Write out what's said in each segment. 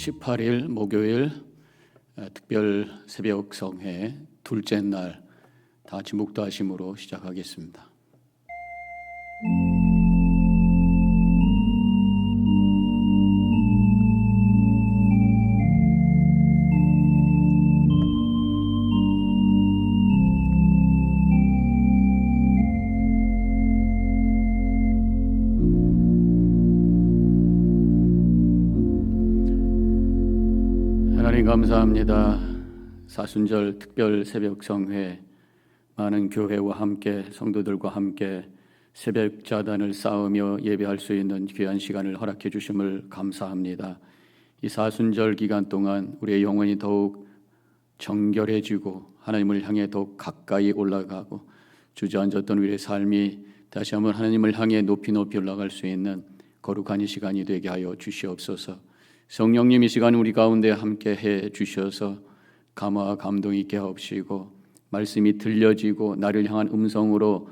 18일 목요일 특별 새벽 성회 둘째 날 다 같이 묵도하심으로 시작하겠습니다. 하나님 감사합니다. 사순절 특별 새벽 성회 많은 교회와 함께 성도들과 함께 새벽 자단을 쌓으며 예배할 수 있는 귀한 시간을 허락해 주심을 감사합니다. 이 사순절 기간 동안 우리의 영혼이 더욱 정결해지고 하나님을 향해 더욱 가까이 올라가고 주저앉았던 우리의 삶이 다시 한번 하나님을 향해 높이 올라갈 수 있는 거룩한 이 시간이 되게 하여 주시옵소서. 성령님 이 시간 우리 가운데 함께 해 주셔서 감화와 감동 있게 하옵시고 말씀이 들려지고 나를 향한 음성으로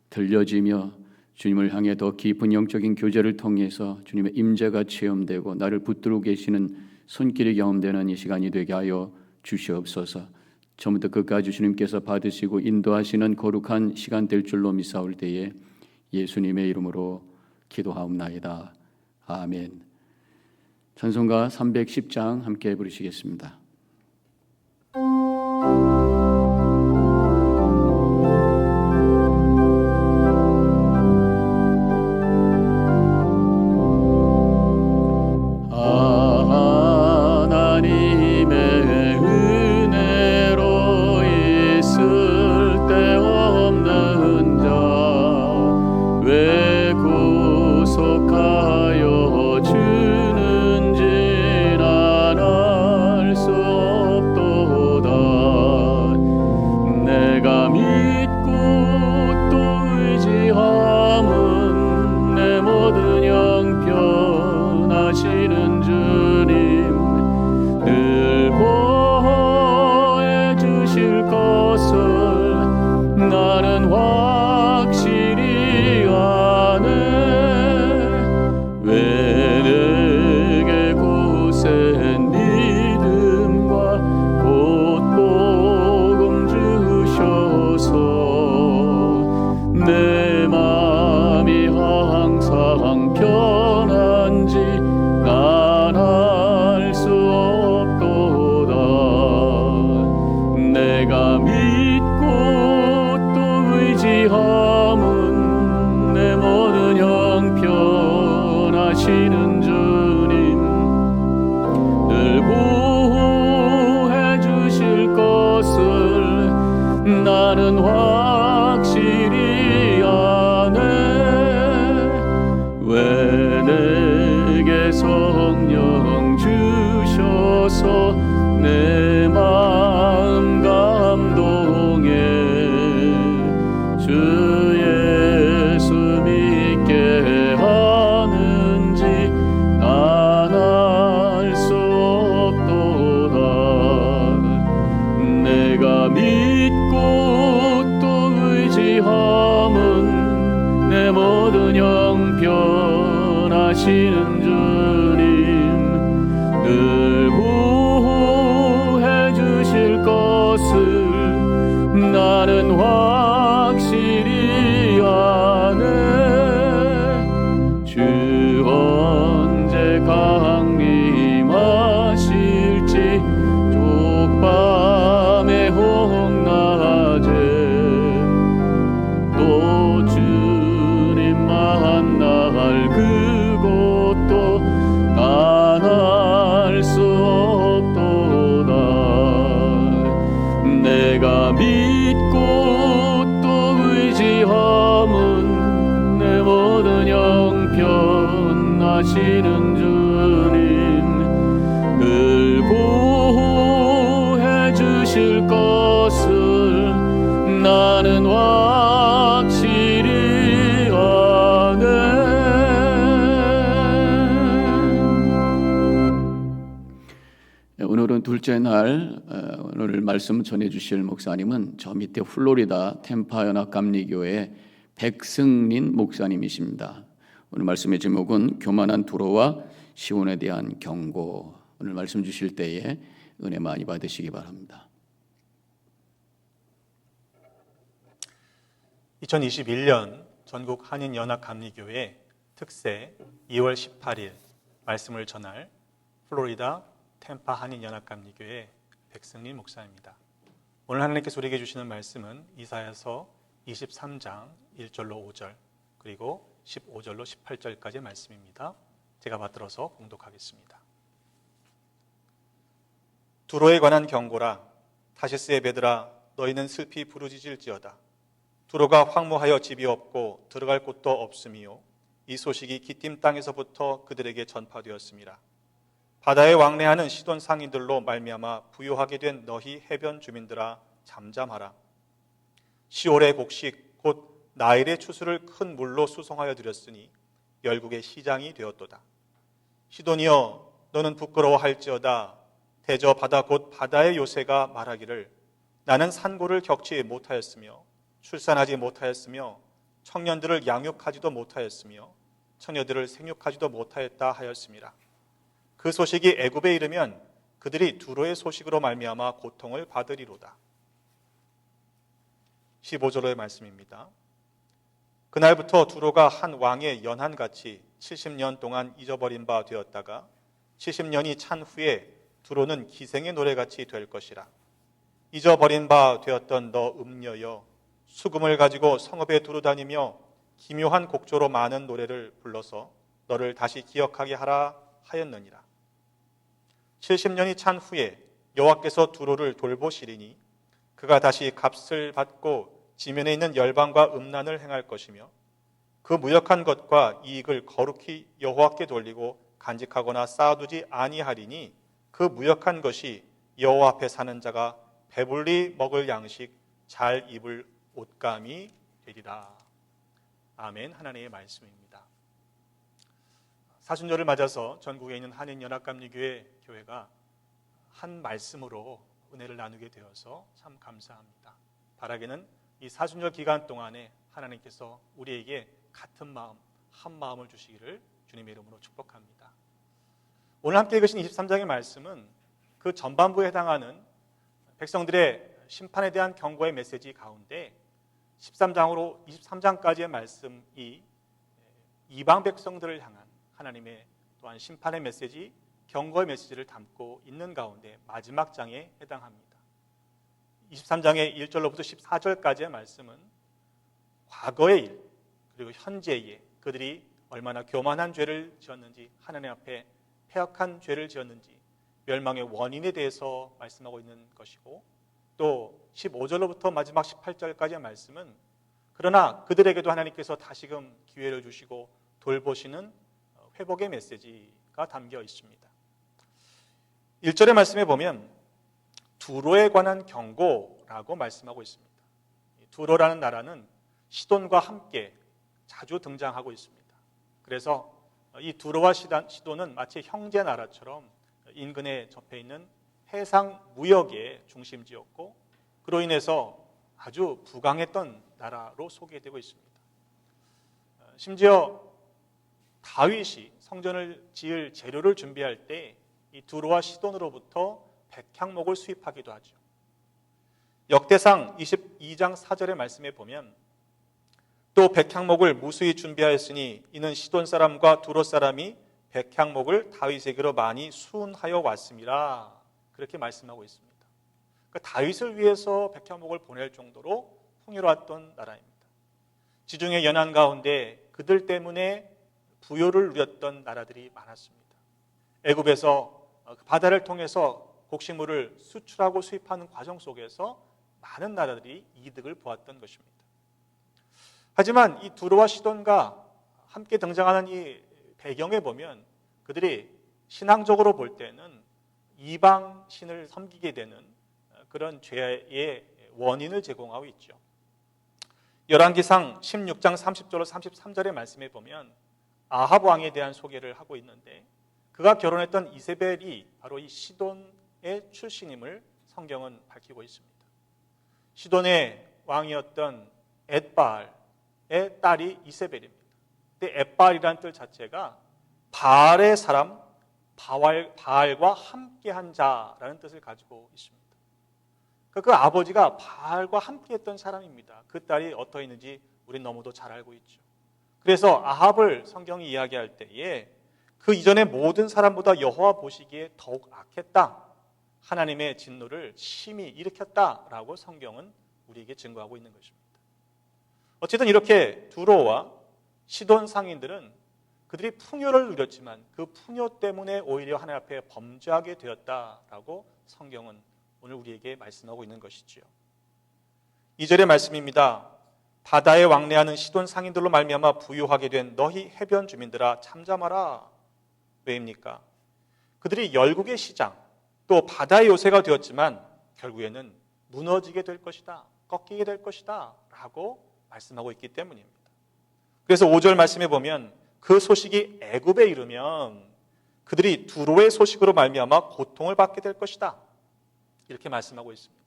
들려지며 주님을 향해 더 깊은 영적인 교제를 통해서 주님의 임재가 체험되고 나를 붙들고 계시는 손길이 경험되는 이 시간이 되게 하여 주시옵소서. 처음부터 끝까지 주님께서 받으시고 인도하시는 거룩한 시간 될 줄로 믿사올 때에 예수님의 이름으로 기도하옵나이다. 아멘. 찬송가 310장 함께 부르시겠습니다. 나는 확실히 아네. 왜 내게 성령 주셔서 내 마음 감동해 주 예수 믿게 하는지 난 알 수 없도다. 내가 의지함은 내 모든 형편하시는 주님 늘 구해 주실 것을 나는 확실히 아네. 주 언제 강림하실지 족밤에 홍낮에 또 주님 만날 그곳도 난 알 수 없도다. 내가 믿고 또 의지함은 내 모든 형편하시는 주님 늘 구해 주실 것을 나는 확실히 아네. 오늘은 둘째 날 오늘 말씀 전해주실 목사님은 저 밑에 플로리다 템파 연합감리교회 백승린 목사님이십니다. 오늘 말씀의 제목은 교만한 두로와 시온에 대한 경고. 오늘 말씀 주실 때에 은혜 많이 받으시기 바랍니다. 2021년 전국 한인연합감리교회 특세 2월 18일 말씀을 전할 플로리다 템파 한인연합감리교회 백승린 목사입니다. 오늘 하나님께서 우리에게 주시는 말씀은 이사야서 23장 1절로 5절 그리고 15절로 18절까지의 말씀입니다. 제가 받들어서 봉독하겠습니다. 두로에 관한 경고라. 타시스의 배들아, 너희는 슬피 부르짖을지어다. 두로가 황무하여 집이 없고 들어갈 곳도 없음이요, 이 소식이 기띔 땅에서부터 그들에게 전파되었음이라. 바다에 왕래하는 시돈 상인들로 말미암아 부요하게 된 너희 해변 주민들아, 잠잠하라. 시올의 곡식 곧 나일의 추수를 큰 물로 수송하여 드렸으니 열국의 시장이 되었도다. 시돈이여, 너는 부끄러워할지어다. 대저 바다 곧 바다의 요새가 말하기를 나는 산고를 겪지 못하였으며 출산하지 못하였으며 청년들을 양육하지도 못하였으며 처녀들을 생육하지도 못하였다 하였음이라. 그 소식이 애굽에 이르면 그들이 두로의 소식으로 말미암아 고통을 받으리로다. 15절의 말씀입니다. 그날부터 두로가 한 왕의 연한같이 70년 동안 잊어버린 바 되었다가 70년이 찬 후에 두로는 기생의 노래같이 될 것이라. 잊어버린 바 되었던 너 음녀여, 수금을 가지고 성읍에 두루다니며 기묘한 곡조로 많은 노래를 불러서 너를 다시 기억하게 하라 하였느니라. 70년이 찬 후에 여호와께서 두로를 돌보시리니 그가 다시 값을 받고 지면에 있는 열방과 음란을 행할 것이며 그 무역한 것과 이익을 거룩히 여호와께 돌리고 간직하거나 쌓아두지 아니하리니 그 무역한 것이 여호와 앞에 사는 자가 배불리 먹을 양식, 잘 입을 옷감이 되리라. 아멘. 하나님의 말씀입니다. 사순절을 맞아서 전국에 있는 한인연합감리교회 교회가 한 말씀으로 은혜를 나누게 되어서 참 감사합니다. 바라기는 이 사순절 기간 동안에 하나님께서 우리에게 같은 마음, 한 마음을 주시기를 주님의 이름으로 축복합니다. 오늘 함께 읽으신 23장의 말씀은 그 전반부에 해당하는 백성들의 심판에 대한 경고의 메시지 가운데 13장으로 23장까지의 말씀이 이방 백성들을 향한 하나님의 또한 심판의 메시지, 경고의 메시지를 담고 있는 가운데 마지막 장에 해당합니다. 23장의 1절로부터 14절까지의 말씀은 과거의 일, 그리고 현재의 그들이 얼마나 교만한 죄를 지었는지, 하나님 앞에 패역한 죄를 지었는지, 멸망의 원인에 대해서 말씀하고 있는 것이고, 또 15절로부터 마지막 18절까지의 말씀은 그러나 그들에게도 하나님께서 다시금 기회를 주시고 돌보시는 회복의 메시지가 담겨 있습니다. 1절의 말씀에 보면 두로에 관한 경고라고 말씀하고 있습니다. 두로라는 나라는 시돈과 함께 자주 등장하고 있습니다. 그래서 이 두로와 시돈은 마치 형제 나라처럼 인근에 접해 있는 해상 무역의 중심지였고, 그로 인해서 아주 부강했던 나라로 소개되고 있습니다. 심지어 다윗이 성전을 지을 재료를 준비할 때 이 두로와 시돈으로부터 백향목을 수입하기도 하죠. 역대상 22장 4절의 말씀에 보면 또 백향목을 무수히 준비하였으니 이는 시돈 사람과 두로 사람이 백향목을 다윗에게로 많이 수운하여 왔음이라, 그렇게 말씀하고 있습니다. 그러니까 다윗을 위해서 백향목을 보낼 정도로 풍요로웠던 나라입니다. 지중해 연안 가운데 그들 때문에 부요를 누렸던 나라들이 많았습니다. 애굽에서 바다를 통해서 곡식물을 수출하고 수입하는 과정 속에서 많은 나라들이 이득을 보았던 것입니다. 하지만 이 두로와 시돈과 함께 등장하는 이 배경에 보면 그들이 신앙적으로 볼 때는 이방 신을 섬기게 되는 그런 죄의 원인을 제공하고 있죠. 열왕기상 16장 30절로 33절의 말씀에 보면 아합 왕에 대한 소개를 하고 있는데, 그가 결혼했던 이세벨이 바로 이 시돈의 출신임을 성경은 밝히고 있습니다. 시돈의 왕이었던 엣바알의 딸이 이세벨입니다. 근데 엣바알이라는 뜻 자체가 바알의 사람, 바알과 함께한 자라는 뜻을 가지고 있습니다. 그 아버지가 바알과 함께했던 사람입니다. 그 딸이 어떠했는지 우린 너무도 잘 알고 있죠. 그래서 아합을 성경이 이야기할 때에 그 이전의 모든 사람보다 여호와 보시기에 더욱 악했다, 하나님의 진노를 심히 일으켰다라고 성경은 우리에게 증거하고 있는 것입니다. 어쨌든 이렇게 두로와 시돈 상인들은 그들이 풍요를 누렸지만 그 풍요 때문에 오히려 하나님 앞에 범죄하게 되었다라고 성경은 오늘 우리에게 말씀하고 있는 것이지요. 2절의 말씀입니다. 바다에 왕래하는 시돈 상인들로 말미암아 부유하게 된 너희 해변 주민들아 잠잠하라. 왜입니까? 그들이 열국의 시장 또 바다의 요새가 되었지만 결국에는 무너지게 될 것이다, 꺾이게 될 것이다 라고 말씀하고 있기 때문입니다. 그래서 5절 말씀에 보면 그 소식이 애굽에 이르면 그들이 두로의 소식으로 말미암아 고통을 받게 될 것이다, 이렇게 말씀하고 있습니다.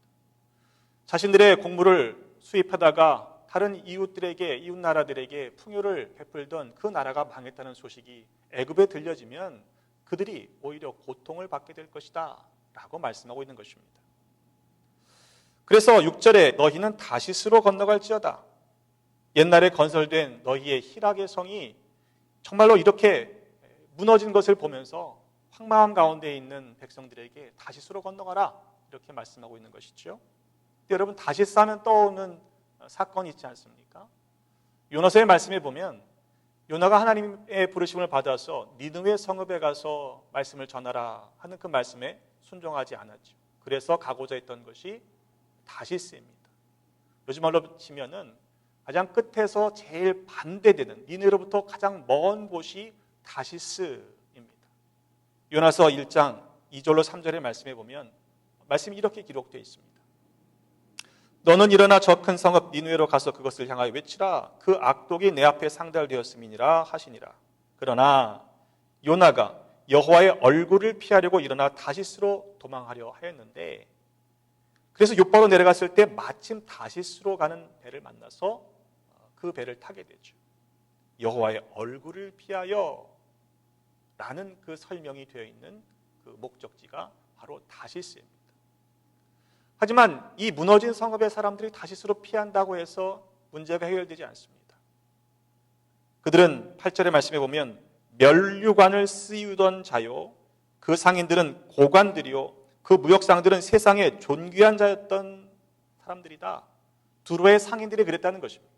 자신들의 곡물을 수입하다가 다른 이웃 나라들에게 풍요를 베풀던 그 나라가 망했다는 소식이 애굽에 들려지면 그들이 오히려 고통을 받게 될 것이다 라고 말씀하고 있는 것입니다. 그래서 6절에 너희는 다시스로 건너갈지어다. 옛날에 건설된 너희의 희락의 성이 정말로 이렇게 무너진 것을 보면서 황망함 가운데 있는 백성들에게 다시스로 건너가라, 이렇게 말씀하고 있는 것이죠. 여러분, 다시스 하면 떠오르는 사건이 있지 않습니까? 요나서의 말씀에 보면 요나가 하나님의 부르심을 받아서 니느웨 성읍에 가서 말씀을 전하라 하는 그 말씀에 순종하지 않았죠. 그래서 가고자 했던 것이 다시스입니다. 요즘 말로 치면은 가장 끝에서 제일 반대되는 니느웨로부터 가장 먼 곳이 다시스입니다. 요나서 1장 2절로 3절의 말씀에 보면 말씀이 이렇게 기록되어 있습니다. 너는 일어나 저 큰 성읍 니느웨로 가서 그것을 향하여 외치라. 그 악독이 내 앞에 상달되었음이니라 하시니라. 그러나 요나가 여호와의 얼굴을 피하려고 일어나 다시스로 도망하려 하였는데, 그래서 욥바로 내려갔을 때 마침 다시스로 가는 배를 만나서 그 배를 타게 되죠. 여호와의 얼굴을 피하여 라는 그 설명이 되어 있는 그 목적지가 바로 다시스입니다. 하지만 이 무너진 성읍의 사람들이 다시스로 피한다고 해서 문제가 해결되지 않습니다. 그들은 8절의 말씀에 보면 면류관을 쓰이던 자요, 그 상인들은 고관들이요, 그 무역상들은 세상에 존귀한 자였던 사람들이다. 두로의 상인들이 그랬다는 것입니다.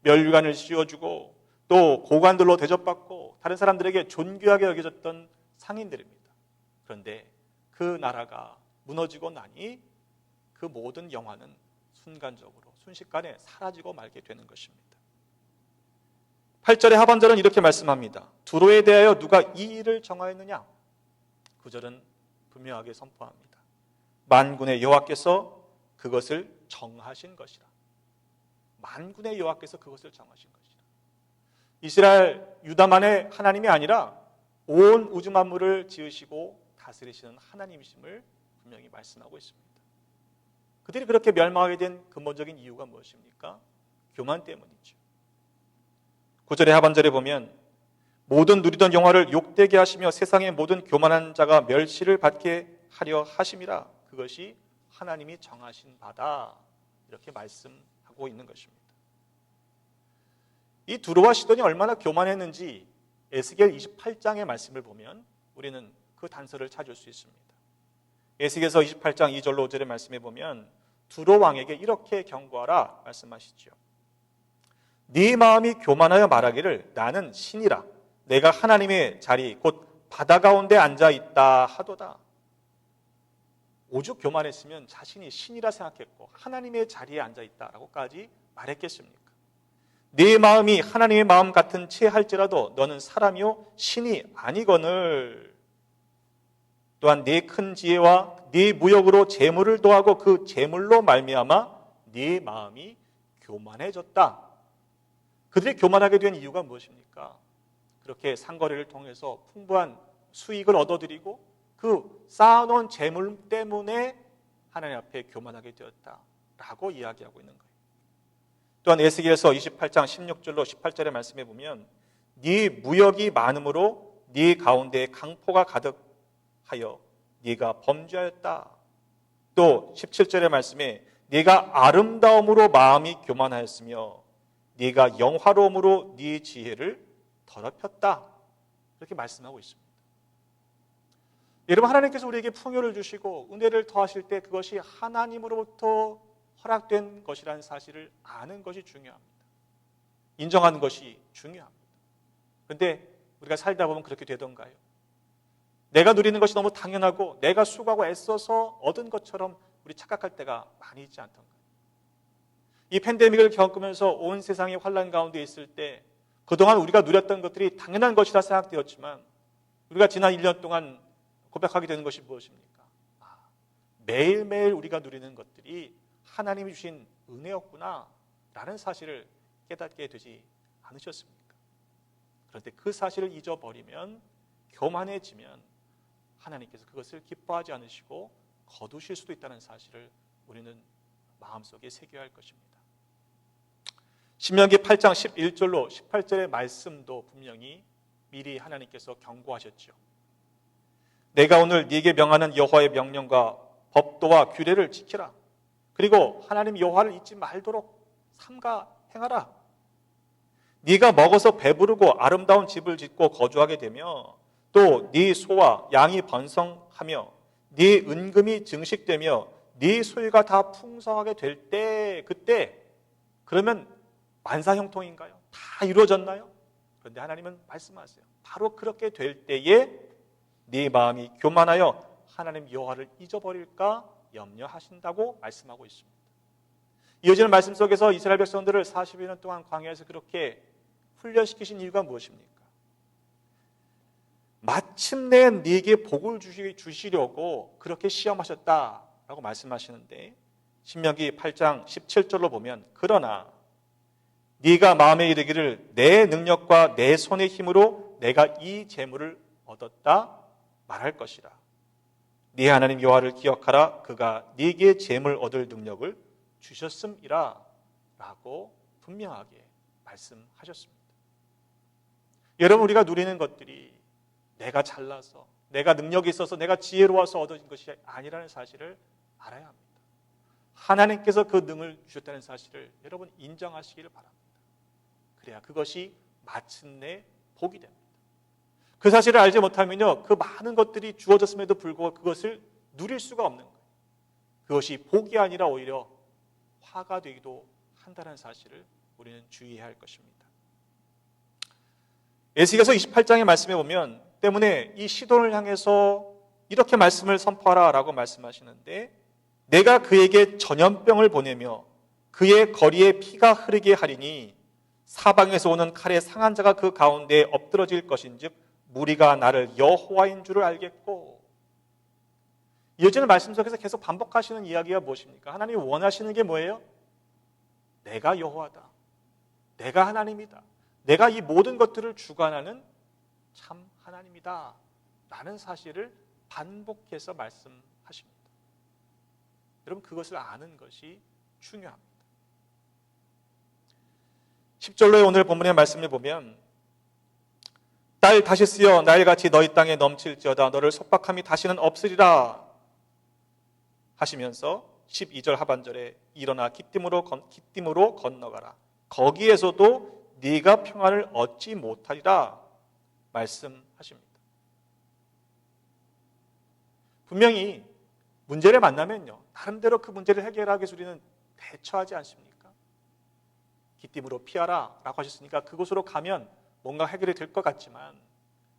면류관을 씌워주고 또 고관들로 대접받고 다른 사람들에게 존귀하게 여겨졌던 상인들입니다. 그런데 그 나라가 무너지고 나니 그 모든 영화는 순간적으로 순식간에 사라지고 말게 되는 것입니다. 8절의 하반절은 이렇게 말씀합니다. 두로에 대하여 누가 이 일을 정하였느냐? 9절은 분명하게 선포합니다. 만군의 여호와께서 그것을 정하신 것이라. 만군의 여호와께서 그것을 정하신 것이라. 이스라엘 유다만의 하나님이 아니라 온 우주 만물을 지으시고 다스리시는 하나님이심을 분명히 말씀하고 있습니다. 그들이 그렇게 멸망하게 된 근본적인 이유가 무엇입니까? 교만 때문이죠. 9절의 하반절에 보면 모든 누리던 영화를 욕되게 하시며 세상의 모든 교만한 자가 멸시를 받게 하려 하심이라. 그것이 하나님이 정하신 바다, 이렇게 말씀하고 있는 것입니다. 이 두로와 시돈이 얼마나 교만했는지 에스겔 28장의 말씀을 보면 우리는 그 단서를 찾을 수 있습니다. 에스겔서 28장 2절로 5절의 말씀에 보면 두로 왕에게 이렇게 경고하라 말씀하시죠. 네 마음이 교만하여 말하기를 나는 신이라. 내가 하나님의 자리 곧 바다 가운데 앉아있다 하도다. 오죽 교만했으면 자신이 신이라 생각했고 하나님의 자리에 앉아있다라고까지 말했겠습니까? 네 마음이 하나님의 마음 같은 채 할지라도 너는 사람이요 신이 아니거늘. 또한 네 큰 지혜와 네 무역으로 재물을 도하고 그 재물로 말미암아 네 마음이 교만해졌다. 그들이 교만하게 된 이유가 무엇입니까? 그렇게 상거래를 통해서 풍부한 수익을 얻어들이고 그 쌓아놓은 재물 때문에 하나님 앞에 교만하게 되었다라고 이야기하고 있는 거예요. 또한 에스겔서 28장 16절로 18절의 말씀에 보면 네 무역이 많음으로 네 가운데에 강포가 가득 하여 네가 범죄하였다. 또 17절의 말씀에 네가 아름다움으로 마음이 교만하였으며 네가 영화로움으로 네 지혜를 더럽혔다. 이렇게 말씀하고 있습니다. 여러분, 하나님께서 우리에게 풍요를 주시고 은혜를 더하실 때 그것이 하나님으로부터 허락된 것이라는 사실을 아는 것이 중요합니다. 인정하는 것이 중요합니다. 그런데 우리가 살다 보면 그렇게 되던가요? 내가 누리는 것이 너무 당연하고 내가 수고하고 애써서 얻은 것처럼 우리 착각할 때가 많이 있지 않던가요? 이 팬데믹을 겪으면서 온 세상이 환난 가운데 있을 때 그동안 우리가 누렸던 것들이 당연한 것이라 생각되었지만 우리가 지난 1년 동안 고백하게 되는 것이 무엇입니까? 매일매일 우리가 누리는 것들이 하나님이 주신 은혜였구나 라는 사실을 깨닫게 되지 않으셨습니까? 그런데 그 사실을 잊어버리면, 교만해지면 하나님께서 그것을 기뻐하지 않으시고 거두실 수도 있다는 사실을 우리는 마음속에 새겨야 할 것입니다. 신명기 8장 11절로 18절의 말씀도 분명히 미리 하나님께서 경고하셨죠. 내가 오늘 네게 명하는 여호와의 명령과 법도와 규례를 지키라. 그리고 하나님 여호와를 잊지 말도록 삼가 행하라. 네가 먹어서 배부르고 아름다운 집을 짓고 거주하게 되며 또 네 소와 양이 번성하며 네 은금이 증식되며 네 소유가 다 풍성하게 될 때, 그때 그러면 만사형통인가요? 다 이루어졌나요? 그런데 하나님은 말씀하세요. 바로 그렇게 될 때에 네 마음이 교만하여 하나님 여호와를 잊어버릴까 염려하신다고 말씀하고 있습니다. 이어지는 말씀 속에서 이스라엘 백성들을 40여 년 동안 광야에서 그렇게 훈련시키신 이유가 무엇입니까? 마침내 네게 복을 주시려고 그렇게 시험하셨다라고 말씀하시는데, 신명기 8장 17절로 보면 그러나 네가 마음에 이르기를 내 능력과 내 손의 힘으로 내가 이 재물을 얻었다 말할 것이라. 네 하나님 여호와를 기억하라. 그가 네게 재물 얻을 능력을 주셨음이라 라고 분명하게 말씀하셨습니다. 여러분, 우리가 누리는 것들이 내가 잘나서, 내가 능력이 있어서, 내가 지혜로워서 얻어진 것이 아니라는 사실을 알아야 합니다. 하나님께서 그 능을 주셨다는 사실을 여러분 인정하시기를 바랍니다. 그래야 그것이 마침내 복이 됩니다. 그 사실을 알지 못하면요, 그 많은 것들이 주어졌음에도 불구하고 그것을 누릴 수가 없는 거예요. 그것이 복이 아니라 오히려 화가 되기도 한다는 사실을 우리는 주의해야 할 것입니다. 에스겔서 28장의 말씀에 보면 때문에 이 시돈을 향해서 이렇게 말씀을 선포하라 라고 말씀하시는데, 내가 그에게 전염병을 보내며 그의 거리에 피가 흐르게 하리니 사방에서 오는 칼에 상한 자가 그 가운데 엎드러질 것인즉 무리가 나를 여호와인 줄을 알겠고. 이어지는 말씀 속에서 계속 반복하시는 이야기가 무엇입니까? 하나님이 원하시는 게 뭐예요? 내가 여호와다, 내가 하나님이다, 내가 이 모든 것들을 주관하는 참 하나님이다 라는 사실을 반복해서 말씀하십니다. 여러분, 그것을 아는 것이 중요합니다. 10절로의 오늘 본문의 말씀을 보면 딸 다시 쓰여 날같이 너희 땅에 넘칠지어다 너를 속박함이 다시는 없으리라 하시면서 12절 하반절에 일어나 기띔으로 건너가라. 거기에서도 네가 평안을 얻지 못하리라 말씀하십니다. 분명히 문제를 만나면요, 나름대로 그 문제를 해결하기 위해서 우리는 대처하지 않습니까? 기띔으로 피하라 라고 하셨으니까 그곳으로 가면 뭔가 해결이 될 것 같지만,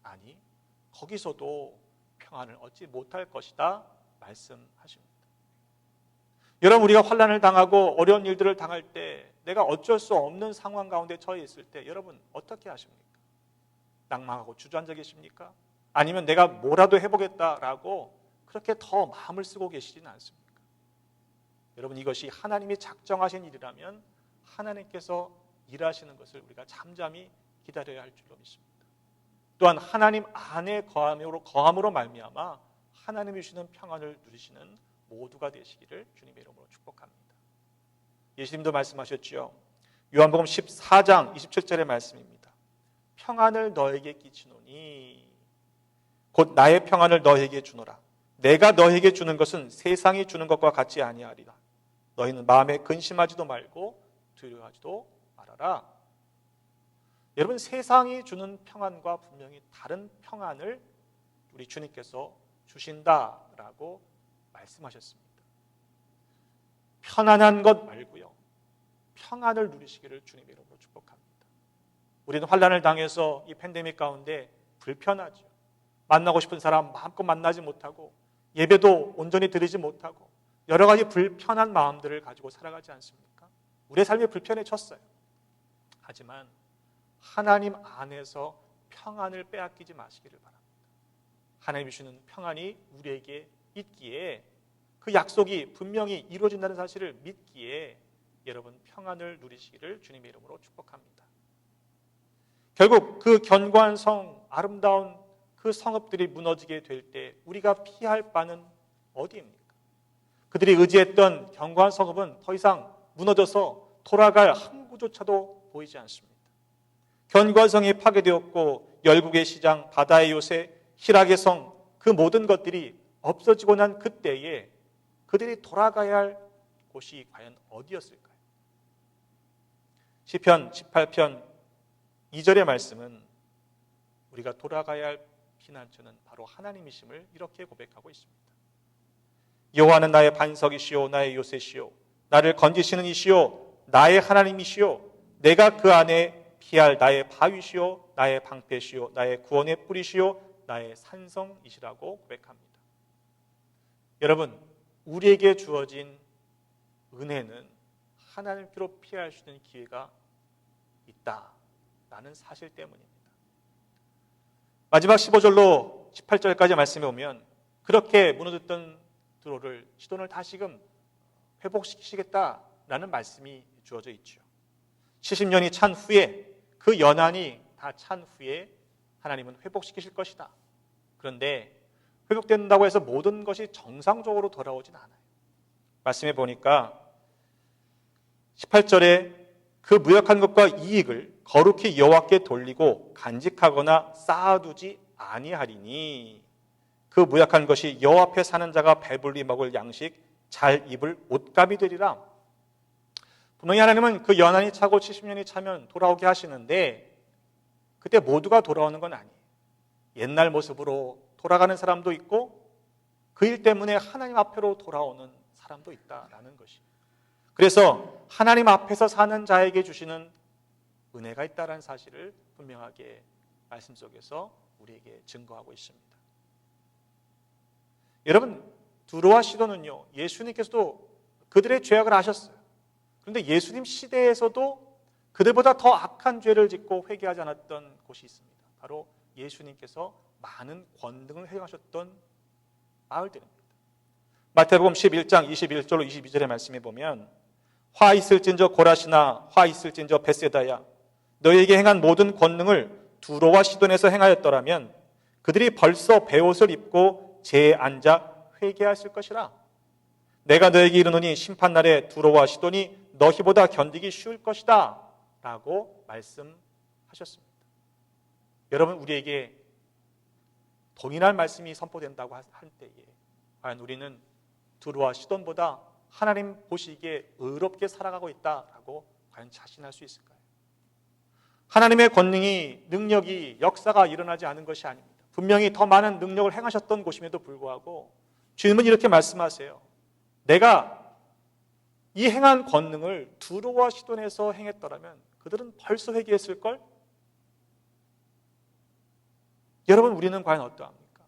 아니, 거기서도 평안을 얻지 못할 것이다 말씀하십니다. 여러분, 우리가 환난을 당하고 어려운 일들을 당할 때, 내가 어쩔 수 없는 상황 가운데 처해 있을 때 여러분 어떻게 하십니까? 낭망하고 주저앉아 계십니까? 아니면 내가 뭐라도 해보겠다라고 그렇게 더 마음을 쓰고 계시지는 않습니까? 여러분, 이것이 하나님이 작정하신 일이라면 하나님께서 일하시는 것을 우리가 잠잠히 기다려야 할 줄로 믿습니다. 또한 하나님 안에 거함으로 말미암아 하나님이 주시는 평안을 누리시는 모두가 되시기를 주님의 이름으로 축복합니다. 예수님도 말씀하셨죠. 요한복음 14장 27절의 말씀입니다. 평안을 너에게 끼치노니 곧 나의 평안을 너에게 주노라. 내가 너에게 주는 것은 세상이 주는 것과 같지 아니하리라. 너희는 마음에 근심하지도 말고 두려워하지도 말아라. 여러분, 세상이 주는 평안과 분명히 다른 평안을 우리 주님께서 주신다라고 말씀하셨습니다. 편안한 것 말고요, 평안을 누리시기를 주님의 이름으로 축복합니다. 우리는 환난을 당해서 이 팬데믹 가운데 불편하죠. 만나고 싶은 사람 마음껏 만나지 못하고 예배도 온전히 드리지 못하고 여러 가지 불편한 마음들을 가지고 살아가지 않습니까? 우리의 삶이 불편해졌어요. 하지만 하나님 안에서 평안을 빼앗기지 마시기를 바랍니다. 하나님이 주시는 평안이 우리에게 있기에, 그 약속이 분명히 이루어진다는 사실을 믿기에 여러분 평안을 누리시기를 주님의 이름으로 축복합니다. 결국 그 견고한 성, 아름다운 그 성읍들이 무너지게 될 때 우리가 피할 바는 어디입니까? 그들이 의지했던 견고한 성읍은 더 이상 무너져서 돌아갈 항구조차도 보이지 않습니다. 견고한 성이 파괴되었고 열국의 시장, 바다의 요새, 희락의 성, 그 모든 것들이 없어지고 난 그때에 그들이 돌아가야 할 곳이 과연 어디였을까요? 시편 18편 2절의 말씀은 우리가 돌아가야 할 피난처는 바로 하나님이심을 이렇게 고백하고 있습니다. 여호와는 나의 반석이시오, 나의 요새시오, 나를 건지시는 이시오, 나의 하나님이시오, 내가 그 안에 피할 나의 바위시오, 나의 방패시오, 나의 구원의 뿌리시오, 나의 산성이시라고 고백합니다. 여러분, 우리에게 주어진 은혜는 하나님께로 피할 수 있는 기회가 있다라는 사실 때문입니다. 마지막 15절로 18절까지 말씀해 보면 그렇게 무너졌던 드로를 시돈을 다시금 회복시키시겠다라는 말씀이 주어져 있죠. 70년이 찬 후에, 그 연한이 다 찬 후에 하나님은 회복시키실 것이다. 그런데 회복된다고 해서 모든 것이 정상적으로 돌아오진 않아요. 말씀해 보니까 18절에 그 무역한 것과 이익을 거룩히 여호와께 돌리고 간직하거나 쌓아두지 아니하리니 그 무역한 것이 여호와 앞에 사는 자가 배불리 먹을 양식, 잘 입을 옷감이 되리라. 분명히 하나님은 그 연한이 차고 70년이 차면 돌아오게 하시는데 그때 모두가 돌아오는 건 아니에요. 옛날 모습으로 돌아가는 사람도 있고 그 일 때문에 하나님 앞으로 돌아오는 사람도 있다라는 것이. 그래서 하나님 앞에서 사는 자에게 주시는 은혜가 있다는 사실을 분명하게 말씀 속에서 우리에게 증거하고 있습니다. 여러분, 두로와 시돈은요, 예수님께서도 그들의 죄악을 아셨어요. 그런데 예수님 시대에서도 그들보다 더 악한 죄를 짓고 회개하지 않았던 곳이 있습니다. 바로 예수님께서 많은 권능을 행하셨던 마을들입니다. 마태복음 11장 21절로 22절의 말씀에 보면 화 있을진저 고라시나 화 있을진저 벳세다야, 너희에게 행한 모든 권능을 두로와 시돈에서 행하였더라면 그들이 벌써 베옷을 입고 제에 앉아 회개하실 것이라. 내가 너에게 이르노니 심판날에 두로와 시돈이 너희보다 견디기 쉬울 것이다 라고 말씀하셨습니다. 여러분, 우리에게 동일한 말씀이 선포된다고 할 때에 과연 우리는 두로와 시돈보다 하나님 보시기에 의롭게 살아가고 있다라고 과연 자신할 수 있을까요? 하나님의 권능이, 능력이, 역사가 일어나지 않은 것이 아닙니다. 분명히 더 많은 능력을 행하셨던 곳임에도 불구하고 주님은 이렇게 말씀하세요. 내가 이 행한 권능을 두로와 시돈에서 행했더라면 그들은 벌써 회개했을걸? 여러분, 우리는 과연 어떠합니까?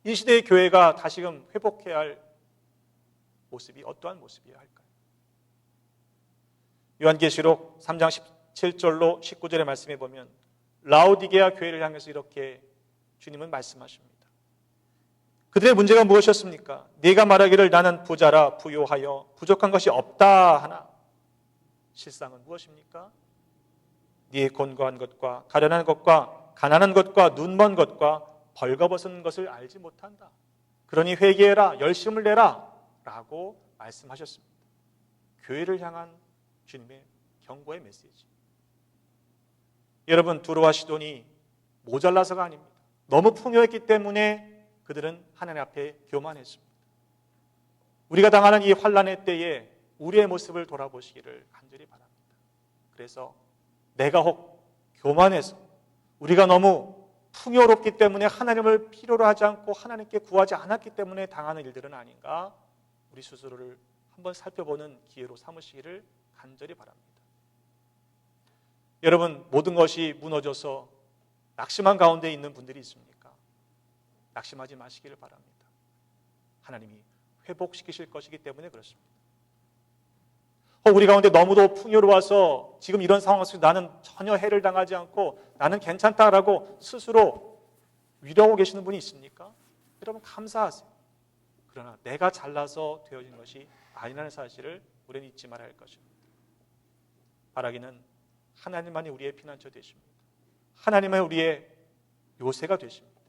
이 시대의 교회가 다시금 회복해야 할 모습이 어떠한 모습이어야 할까요? 요한계시록 3장 17절로 19절의 말씀에 보면 라오디게아 교회를 향해서 이렇게 주님은 말씀하십니다. 그들의 문제가 무엇이었습니까? 네가 말하기를 나는 부자라 부요하여 부족한 것이 없다 하나 실상은 무엇입니까? 네의 곤고한 것과 가련한 것과 가난한 것과 눈먼 것과 벌거벗은 것을 알지 못한다. 그러니 회개해라, 열심을 내라 라고 말씀하셨습니다. 교회를 향한 주님의 경고의 메시지. 여러분, 두로와 시돈이 모자라서가 아닙니다. 너무 풍요했기 때문에 그들은 하나님 앞에 교만했습니다. 우리가 당하는 이 환난의 때에 우리의 모습을 돌아보시기를 간절히 바랍니다. 그래서 내가 혹 교만해서 우리가 너무 풍요롭기 때문에 하나님을 필요로 하지 않고 하나님께 구하지 않았기 때문에 당하는 일들은 아닌가, 우리 스스로를 한번 살펴보는 기회로 삼으시기를 간절히 바랍니다. 여러분, 모든 것이 무너져서 낙심한 가운데 있는 분들이 있습니까? 낙심하지 마시기를 바랍니다. 하나님이 회복시키실 것이기 때문에 그렇습니다. 우리 가운데 너무도 풍요로워서 지금 이런 상황 속에서 나는 전혀 해를 당하지 않고 나는 괜찮다라고 스스로 위로하고 계시는 분이 있습니까? 여러분, 감사하세요. 그러나 내가 잘나서 되어진 것이 아니라는 사실을 우리는 잊지 말아야 할 것입니다. 바라기는 하나님만이 우리의 피난처 되십니다. 하나님은 우리의 요새가 되십니다.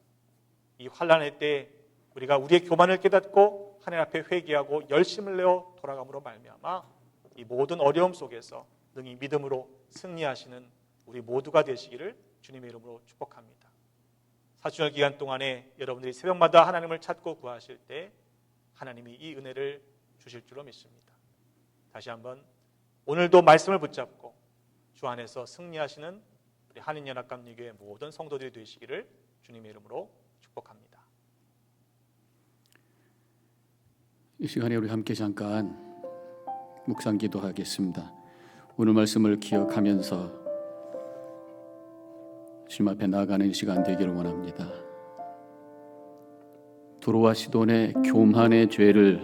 이 환난의 때 우리가 우리의 교만을 깨닫고 하나님 앞에 회개하고 열심을 내어 돌아감으로 말미암아 이 모든 어려움 속에서 능히 믿음으로 승리하시는 우리 모두가 되시기를 주님의 이름으로 축복합니다. 사순절 기간 동안에 여러분들이 새벽마다 하나님을 찾고 구하실 때 하나님이 이 은혜를 주실 줄로 믿습니다. 다시 한번 오늘도 말씀을 붙잡고 주 안에서 승리하시는 우리 한인연합감리교회 모든 성도들이 되시기를 주님의 이름으로 축복합니다. 이 시간에 우리 함께 잠깐 묵상 기도하겠습니다. 오늘 말씀을 기억하면서 주님 앞에 나아가는 시간 되기를 원합니다. 두로와 시돈의 교만의 죄를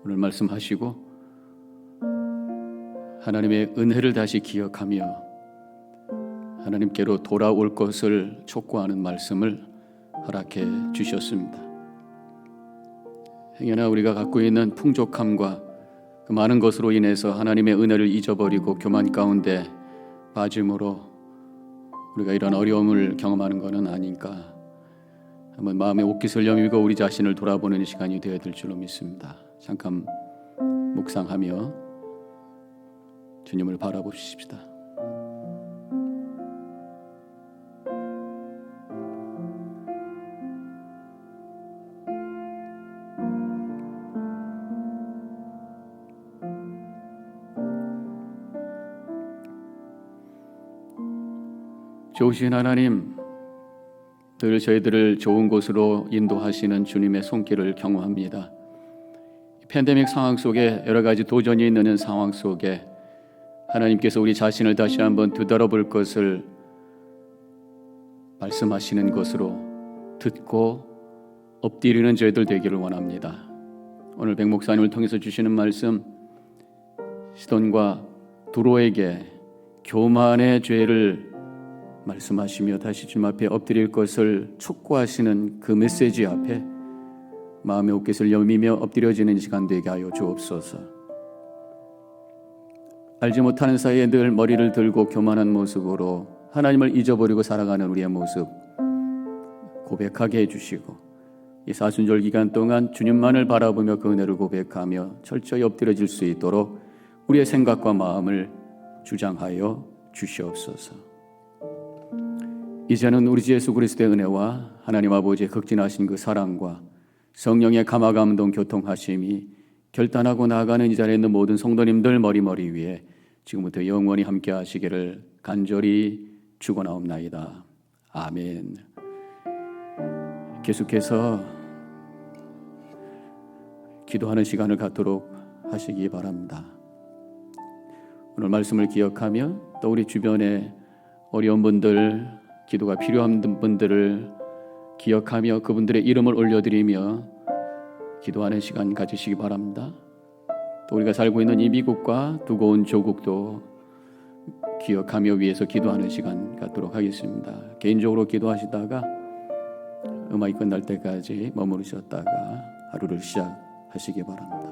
오늘 말씀하시고 하나님의 은혜를 다시 기억하며 하나님께로 돌아올 것을 촉구하는 말씀을 허락해 주셨습니다. 행여나 우리가 갖고 있는 풍족함과 그 많은 것으로 인해서 하나님의 은혜를 잊어버리고 교만 가운데 빠짐으로 우리가 이런 어려움을 경험하는 것은 아닌가, 한번 마음의 옷깃을 여미고 우리 자신을 돌아보는 시간이 되어야 될 줄로 믿습니다. 잠깐 묵상하며 주님을 바라보십시다. 좋으신 하나님, 늘 저희들을 좋은 곳으로 인도하시는 주님의 손길을 경험합니다. 팬데믹 상황 속에 여러 가지 도전이 있는 상황 속에 하나님께서 우리 자신을 다시 한번 되돌아볼 것을 말씀하시는 것으로 듣고 엎드리는 저희들 되기를 원합니다. 오늘 백 목사님을 통해서 주시는 말씀, 시돈과 두로에게 교만의 죄를 말씀하시며 다시 주님 앞에 엎드릴 것을 촉구하시는 그 메시지 앞에 마음의 옷깃을 여미며 엎드려지는 시간 되게 하여 주옵소서. 알지 못하는 사이에 늘 머리를 들고 교만한 모습으로 하나님을 잊어버리고 살아가는 우리의 모습 고백하게 해주시고, 이 사순절 기간 동안 주님만을 바라보며 그 은혜를 고백하며 철저히 엎드려질 수 있도록 우리의 생각과 마음을 주장하여 주시옵소서. 이제는 우리 주 예수 그리스도의 은혜와 하나님 아버지의 극진하신 그 사랑과 성령의 감화감동 교통하심이 결단하고 나아가는 이 자리에 있는 모든 성도님들 머리 위에 지금부터 영원히 함께 하시기를 간절히 축원하옵나이다. 아멘. 계속해서 기도하는 시간을 갖도록 하시기 바랍니다. 오늘 말씀을 기억하며 또 우리 주변에 어려운 분들, 기도가 필요한 분들을 기억하며 그분들의 이름을 올려드리며 기도하는 시간 가지시기 바랍니다. 또 우리가 살고 있는 이 미국과 두고 온 조국도 기억하며 위해서 기도하는 시간 갖도록 하겠습니다. 개인적으로 기도하시다가 음악이 끝날 때까지 머무르셨다가 하루를 시작하시기 바랍니다.